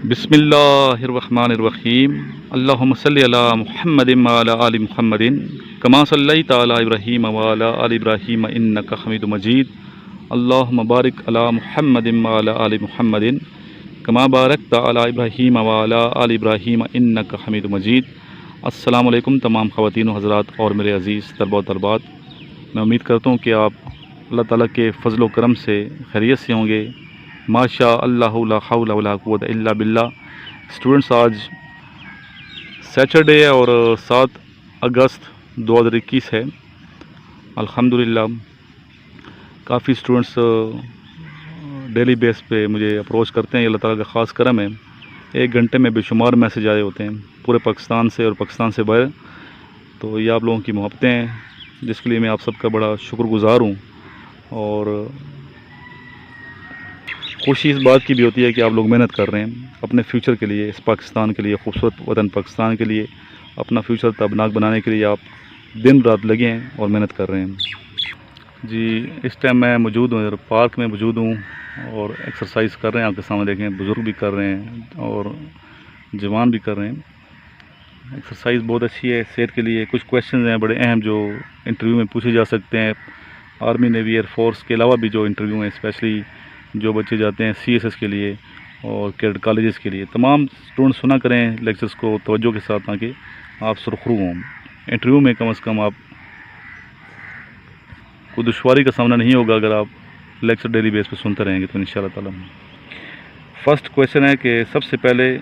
बिस्मिल्लाहिर्रहमानिर्रहीम। अल्लाहुम्मा सल्लि अला मुहम्मदिन व अला आलि मुहम्मदिन कमा सल्लैता अला इब्राहीम व अला आलि इब्राहीम इन्नका हमीदुम मजीद। अल्लाहुम्मा बारिक अला मुहम्मदिन व अला आलि मुहम्मदिन कमा बारकता अला इब्राहीम व अला आलि इब्राहीम इन्नका हमीदुम मजीद। अस्सलामु अलैकुम तमाम ख़वातीन व हज़रात और मेरे अज़ीज़ तलबा व तलबात, मैं उम्मीद करता हूँ कि आप अल्लाह ताला के फ़ज़ल व करम से खैरियत से होंगे। माशा अल्लाह ला हौला वला कुव्वता इल्ला बिल्लाह। स्टूडेंट्स, आज सैटरडे है और 7 अगस्त 2021 है। अल्हम्दुलिल्लाह काफ़ी स्टूडेंट्स डेली बेस पे मुझे अप्रोच करते हैं। अल्लाह ताला का ख़ास करम है, 1 घंटे में बेशुमार मैसेज आए होते हैं पूरे पाकिस्तान से और पाकिस्तान से बाहर। तो ये आप लोगों की मोहब्बतें हैं, जिसके लिए मैं आप सबका बड़ा शुक्रगुज़ार हूँ। और खुशी इस बात की भी होती है कि आप लोग मेहनत कर रहे हैं अपने फ्यूचर के लिए, इस पाकिस्तान के लिए, खूबसूरत वतन पाकिस्तान के लिए, अपना फ्यूचर तबनाक बनाने के लिए आप दिन रात लगे हैं और मेहनत कर रहे हैं। जी, इस टाइम मैं मौजूद हूँ, पार्क में मौजूद हूँ और एक्सरसाइज कर रहे हैं। आपके सामने देखें, बुज़ुर्ग भी कर रहे हैं और जवान भी कर रहे हैं। एक्सरसाइज बहुत अच्छी है सेहत के लिए। कुछ क्वेश्चन हैं बड़े अहम जो इंटरव्यू में पूछे जा सकते हैं। आर्मी, नेवी, एयरफोर्स के अलावा भी जो इंटरव्यू हैं, स्पेशली जो बच्चे जाते हैं CSS के लिए और कैडेट कॉलेजेस के लिए। तमाम स्टूडेंट सुना करें लेक्चर्स को तवज्जो के साथ, ताकि आप सुरखरू हों। इंटरव्यू में कम से कम आप कोई दुश्वारी का सामना नहीं होगा अगर आप लेक्चर डेली बेस पे सुनते रहेंगे तो इंशाअल्लाह ताला। फर्स्ट क्वेश्चन है कि सबसे पहले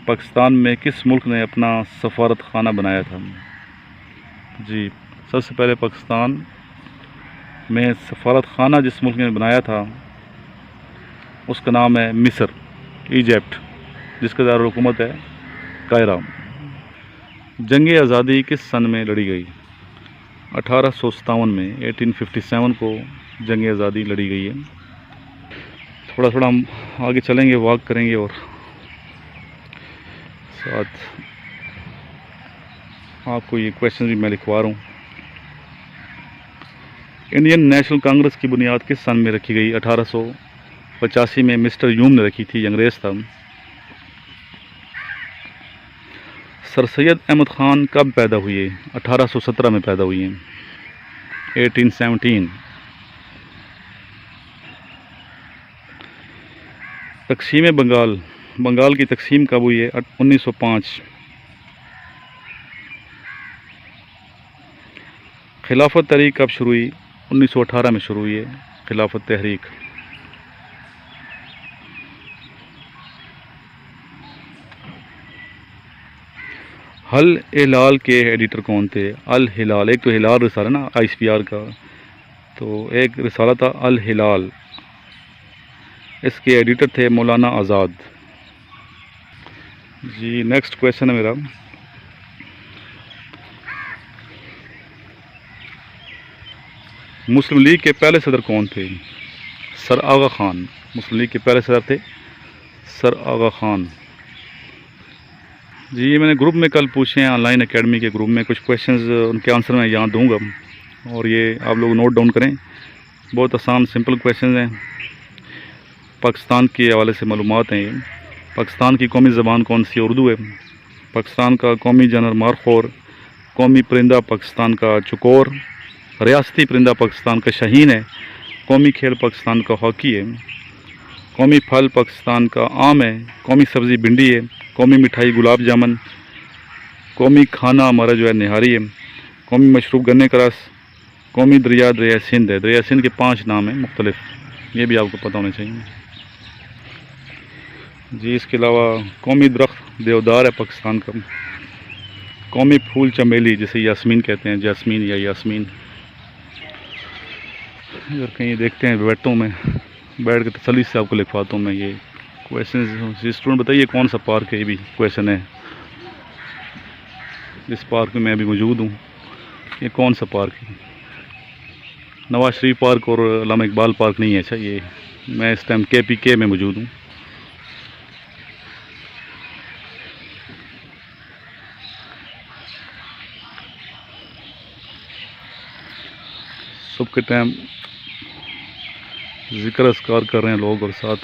पाकिस्तान में किस मुल्क ने अपना सफारत खाना बनाया था? जी, सबसे पहले पाकिस्तान में सफारत खाना जिस मुल्क ने बनाया था उसका नाम है मिस्र, इजिप्ट, जिसका दारुल-हुकूमत है कायरा। जंग आज़ादी किस सन में लड़ी गई? 1857 में, 1857 को जंग आज़ादी लड़ी गई है। थोड़ा थोड़ा हम आगे चलेंगे, वॉक करेंगे और साथ आपको ये क्वेश्चन भी मैं लिखवा रहा हूँ। इंडियन नेशनल कांग्रेस की बुनियाद किस सन में रखी गई? 1885 में मिस्टर यूम ने रखी थी, अंग्रेज़ था। सर सैयद अहमद ख़ान कब पैदा हुए? 1817 में पैदा हुई हैं, 1817। तक़सीम बंगाल, बंगाल की तकसीम कब हुई है? 1905। खिलाफत तहरीक कब शुरू हुई? 1918 में शुरू हुई है खिलाफत तहरीक। अल हिलाल के एडिटर कौन थे? अल हिलाल, एक तो हिलाल रिसाला ना ISPR का, तो एक रिसाला था अल हिलाल, इसके एडिटर थे मौलाना आज़ाद। जी, नेक्स्ट क्वेश्चन है मेरा। मुस्लिम लीग के पहले सदर कौन थे? सर आगा ख़ान। मुस्लिम लीग के पहले सदर थे सर आगा ख़ान। जी, ये मैंने ग्रुप में कल पूछे हैं, ऑनलाइन एकेडमी के ग्रुप में। कुछ क्वेश्चंस, उनके आंसर मैं यहाँ दूंगा और ये आप लोग नोट डाउन करें। बहुत आसान सिंपल क्वेश्चंस हैं, पाकिस्तान के हवाले से मालूमात हैं ये। पाकिस्तान की कौमी ज़बान कौन सी? उर्दू है। पाकिस्तान का कौमी जानवर मारखोर। कौमी परिंदा पाकिस्तान का चकोर। रियासती परिंदा पाकिस्तान का शाहीन है। कौमी खेल पाकिस्तान का हॉकी है। कौमी फल पाकिस्तान का आम है। कौमी सब्ज़ी भिंडी है। कौमी मिठाई गुलाब जामुन। कौमी खाना हमारा जो है निहारी है। कौमी मशरूब गन्ने का रस। कौमी दरिया दरिया सिंध है। दरिया सिंध के 5 नाम हैं मुख्तलिफ, ये भी आपको पता होने चाहिए। जी, इसके अलावा कौमी दरख्त देवदार है पाकिस्तान का। कौमी फूल चमेली, जिसे यास्मीन कहते हैं, जैस्मीन या यास्मीन। अगर कहीं देखते हैं बैठता हूँ मैं, बैठ के तसल्ली से आपको लिखवाता हूँ मैं ये क्वेश्चन। स्टूडेंट बताइए कौन सा पार्क है? ये भी क्वेश्चन है। जिस पार्क में मैं अभी मौजूद हूँ, ये कौन सा पार्क है? नवाज शरीफ पार्क और अल्लामा इकबाल पार्क नहीं है। अच्छा, ये मैं इस टाइम KPK में मौजूद हूँ। सुबह के टाइम ज़िक्र अस्कार कर रहे हैं लोग और साथ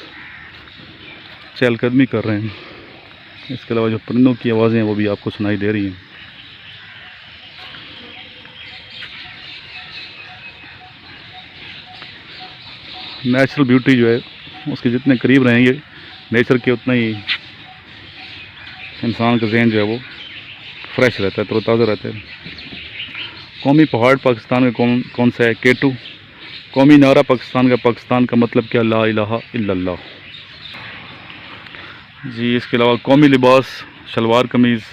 चहलकदमी कर रहे हैं। इसके अलावा जो परिंदों की आवाज़ें हैं वो भी आपको सुनाई दे रही हैं। नेचुरल ब्यूटी जो है उसके जितने करीब रहेंगे नेचर के, उतना ही इंसान का जहन जो है वो फ्रेश रहता है, तरोताज़ा रहता है। कौमी पहाड़ पाकिस्तान का कौन सा है? K2। कौमी नारा पाकिस्तान का मतलब क्या? ला इलाहा इल्लल्लाह। जी, इसके अलावा कौमी लिबास शलवार कमीज़।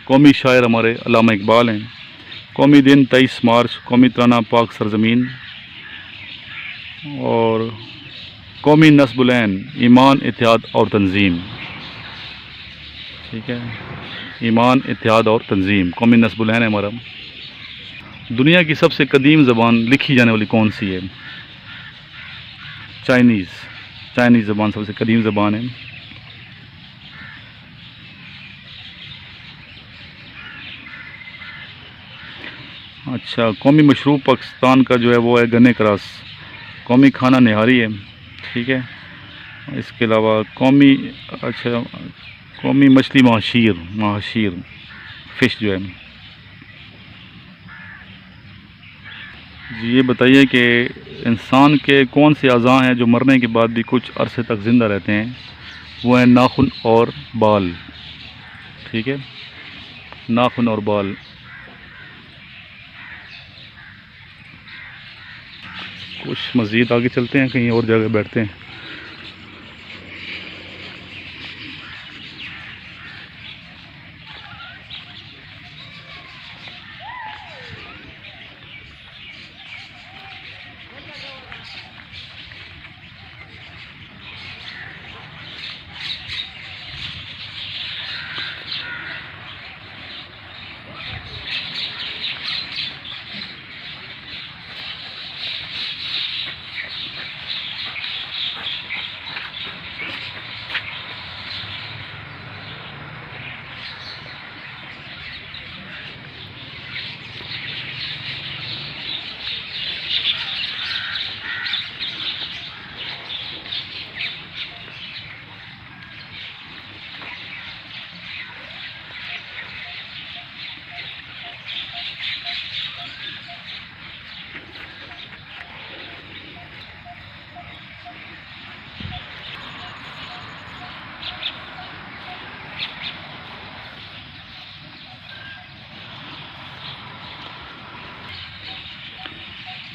कौमी शायर हमारे अल्लामा इकबाल हैं। कौमी दिन 23 मार्च। कौमी तराना पाक सरज़मीन। और कौमी नस्बुलैन ईमान, इत्तेहाद और तंजीम। ठीक है, ईमान, इत्तेहाद और तंजीम कौमी नस्बुलैन है हमारा। दुनिया की सबसे कदीम ज़बान लिखी जाने वाली कौन सी है? चाइनीज़ ज़बान सबसे कदीम ज़बान है। अच्छा, कौमी मशरूब पाकिस्तान का जो है वो है गन्ने का रस। कौमी खाना निहारी है। ठीक है, इसके अलावा कौमी मछली महाशीर फ़िश जो है। जी, ये बताइए कि इंसान के कौन से अज़ा हैं जो मरने के बाद भी कुछ अरसे तक ज़िंदा रहते हैं? वो हैं नाखून और बाल। ठीक है, नाखून और बाल। कुछ मज़ीद आगे चलते हैं, कहीं और जगह बैठते हैं।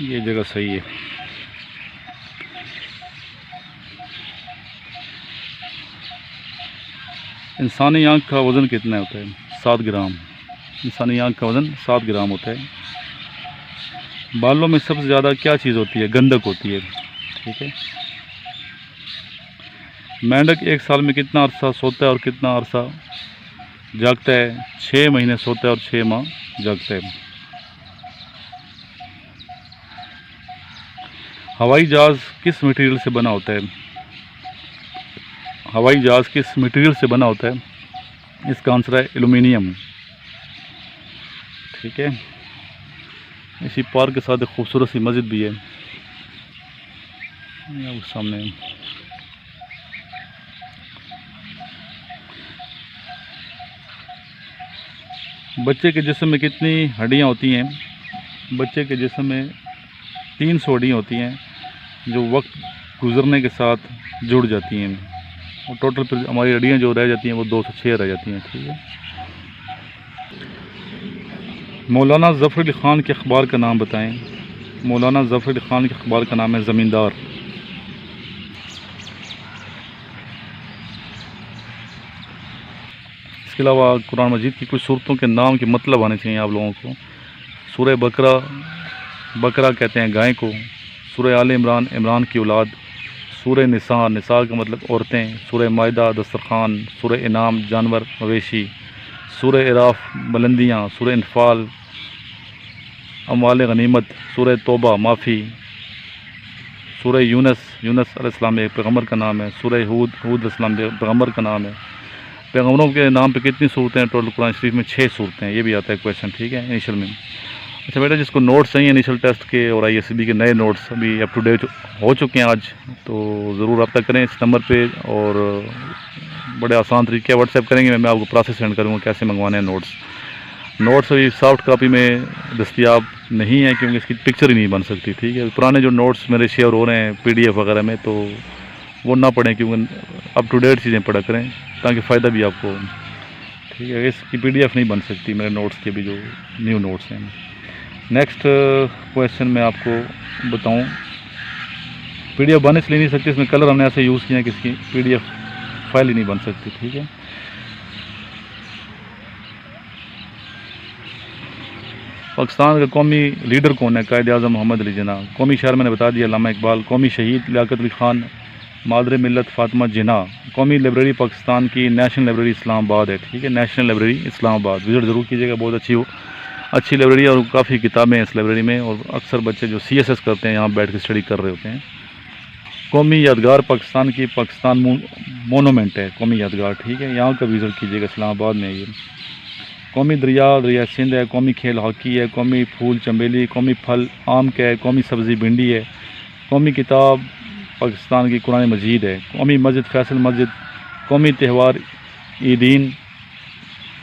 ये जगह सही है। इंसानी आँख का वज़न कितना होता है? 7 ग्राम। इंसानी आँख का वज़न 7 ग्राम होता है। बालों में सबसे ज़्यादा क्या चीज़ होती है? गंधक होती है। ठीक है। मेंढक एक साल में कितना अरसा सोता है और कितना अरसा जागता है? 6 महीने सोता है और 6 माह जागता है। हवाई जहाज़ किस मटेरियल से बना होता है? हवाई जहाज़ किस मटेरियल से बना होता है? इसका आंसर है एल्युमिनियम। ठीक है, इसी पार्क के साथ एक खूबसूरत सी मस्जिद भी है यहाँ सामने। बच्चे के जिस्म में कितनी हड्डियाँ होती हैं? बच्चे के जिस्म में 300 हड्डियाँ होती हैं जो वक्त गुज़रने के साथ जुड़ जाती हैं, और टोटल फिर हमारी हड्डियाँ जो रह जाती हैं वो 206 रह जाती हैं। ठीक है। मौलाना ज़फ़र अली ख़ान के अखबार का नाम बताएं। मौलाना ज़फ़र अली ख़ान के अखबार का नाम है ज़मींदार। इसके अलावा कुरान मजीद की कुछ सूरतों के नाम के मतलब आने चाहिए आप लोगों को। सूरह बकरा कहते हैं गाय को। सूरह आल इमरान, इमरान की औलाद। सूरह निसा का मतलब औरतें। सूरह माइदा, दस्तरखान। सूरह इनाम, जानवर मवेशी। सूरह इराफ, बुलंदियाँ। सूरह इनफाल, अमवाल गनीमत। सूरह तौबा, माफ़ी। सूरह यूनुस अलैहिस्सलाम एक पैगम्बर का नाम है। सूरह हूद अलैहिस्सलाम पैगम्बर का नाम है। पैगम्बरों के नाम पे कितनी सूरतें हैं? टोटल कुरान शरीफ में 6 सूरतें हैं। ये भी आता है क्वेश्चन। ठीक है, इनिशियल में। अच्छा बेटा, जिसको नोट्स चाहिए इनिशियल टेस्ट के और ISCB के नए नोट्स अभी अप टू डेट हो चुके हैं आज, तो ज़रूर रब्ता करें इस नंबर पे और बड़े आसान तरीके व्हाट्सएप करेंगे, मैं आपको प्रोसेस सेंड करूँगा कैसे मंगवाने हैं नोट्स अभी सॉफ्ट कॉपी में दस्तयाब नहीं है क्योंकि इसकी पिक्चर ही नहीं बन सकती, ठीक है। पुराने जो नोट्स मेरे शेयर हो रहे हैं PDF वगैरह में, तो वो ना पढ़ें क्योंकि अप टू डेट चीज़ें पढ़ा करें ताकि फ़ायदा भी आपको, ठीक है। इसकी PDF नहीं बन सकती मेरे नोट्स के भी जो न्यू नोट्स हैं। नेक्स्ट क्वेश्चन मैं आपको बताऊं, PDF बन इसलिए नहीं सकती, इसमें कलर हमने ऐसे यूज़ किए हैं कि इसकी PDF फाइल ही नहीं बन सकती, ठीक है। पाकिस्तान का कौमी लीडर कौन है? कायद आज़म मोहम्मद अली जिन्ना। कौमी शायर मैंने बता दिया, अल्लामा इकबाल। कौमी शहीद लियाकत अली ख़ान, मादर मिल्लत फ़ातिमा जिन्ना। कौमी लाइब्रेरी पाकिस्तान की नेशनल लाइब्रेरी इस्लामाबाद है, ठीक है, नेशनल लाइब्रेरी इस्लामाबाद। विज़िट ज़रूर कीजिएगा, बहुत अच्छी लाइब्रेरी और काफ़ी किताबें हैं इस लाइब्रेरी में, और अक्सर बच्चे जो CSS करते हैं यहाँ बैठ के स्टडी कर रहे होते हैं। कौमी यादगार पाकिस्तान की पाकिस्तान मोनूमेंट है, कौमी यादगार, ठीक है, यहाँ का विज़िट कीजिएगा, इस्लामाबाद में ये। कौमी दरिया सिंध है। कौमी खेल हॉकी है। कौमी फूल चमेली। कौमी फल आम का है। कौमी सब्ज़ी भिंडी है। कौमी किताब पाकिस्तान की कुरान मजीद है। कौमी मस्जिद फैसल मस्जिद। कौमी त्यौहार ईदीन,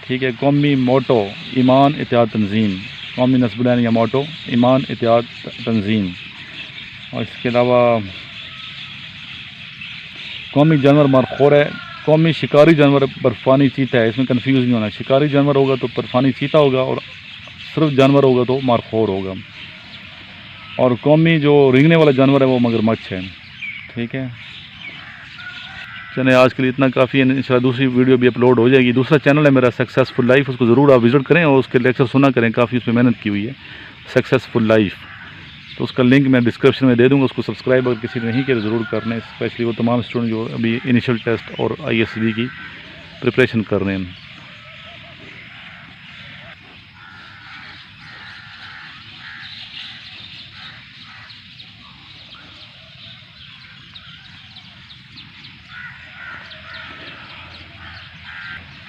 ठीक है। कौमी मोटो ईमान इत्तेहाद तंजीम। कौमी नस्बुलैन या मोटो ईमान इत्तेहाद तंजीम। और इसके अलावा कौमी जानवर मरखोर है। कौमी शिकारी जानवर बर्फ़ानी चीता है, इसमें कंफ्यूज नहीं होना, शिकारी जानवर होगा तो बर्फ़ानी चीता होगा और सिर्फ जानवर होगा तो मरखोर होगा। और कौमी जो रेंगने वाला जानवर है वो मगरमच्छ है, ठीक है। चलिए आज के लिए इतना काफ़ी है, इंशाल्लाह दूसरी वीडियो भी अपलोड हो जाएगी। दूसरा चैनल है मेरा सक्सेसफुल लाइफ, उसको ज़रूर आप विज़िट करें और उसके लेक्चर सुना करें, काफ़ी उसमें मेहनत की हुई है, सक्सेसफुल लाइफ। तो उसका लिंक मैं डिस्क्रिप्शन में दे दूँगा, उसको सब्सक्राइब अगर किसी ने नहीं किया तो ज़रूर कर लें, स्पेशली वो तमाम स्टूडेंट जो अभी इनिशियल टेस्ट और ISB की प्रिपरेशन कर रहे हैं।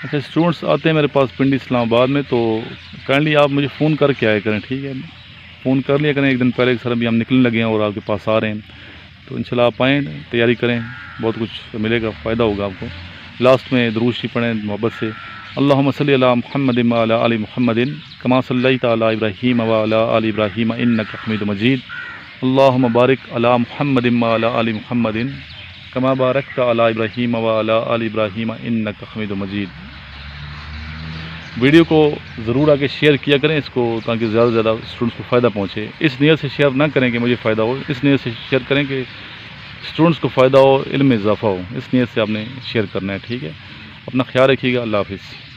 अच्छा, स्टूडेंट्स आते हैं मेरे पास पिंडी इस्लामाबाद में, तो काइंडली आप मुझे फ़ोन करके आया करें, ठीक है। फ़ोन कर लिया करें एक दिन पहले, सर अभी हम निकलने लगे हैं और आपके पास आ रहे हैं, तो इंशाल्लाह आप आएँ, तैयारी करें, बहुत कुछ मिलेगा, फ़ायदा होगा आपको। लास्ट में दुरूद शरीफ पढ़ें मोहब्बत से, अल्लाहुम्मा सल्ली अला मुहम्मदिन व अला आलि मुहम्मदिन कमा सल्लैता अला इब्राहीम व अला आलि इब्राहीम इन्नका हमीदुम मजीद। अल्लाहुम्मा बारिक अला मुहम्मदिन व अला आलि मुहम्मदिन कमा बारकता अला इब्राहीम व अला आलि इब्राहीम इन्नका हमीदुम मजीद। वीडियो को ज़रूर आगे शेयर किया करें इसको, ताकि ज़्यादा से ज़्यादा स्टूडेंट्स को फ़ायदा पहुँचे। इस नीयत से शेयर ना करें कि मुझे फ़ायदा हो, इस नीयत से शेयर करें कि स्टूडेंट्स को फ़ायदा हो, इल्म में इजाफ़ा हो, इस नीयत से आपने शेयर करना है, ठीक है। अपना ख्याल रखिएगा, अल्लाह हाफ़िज़।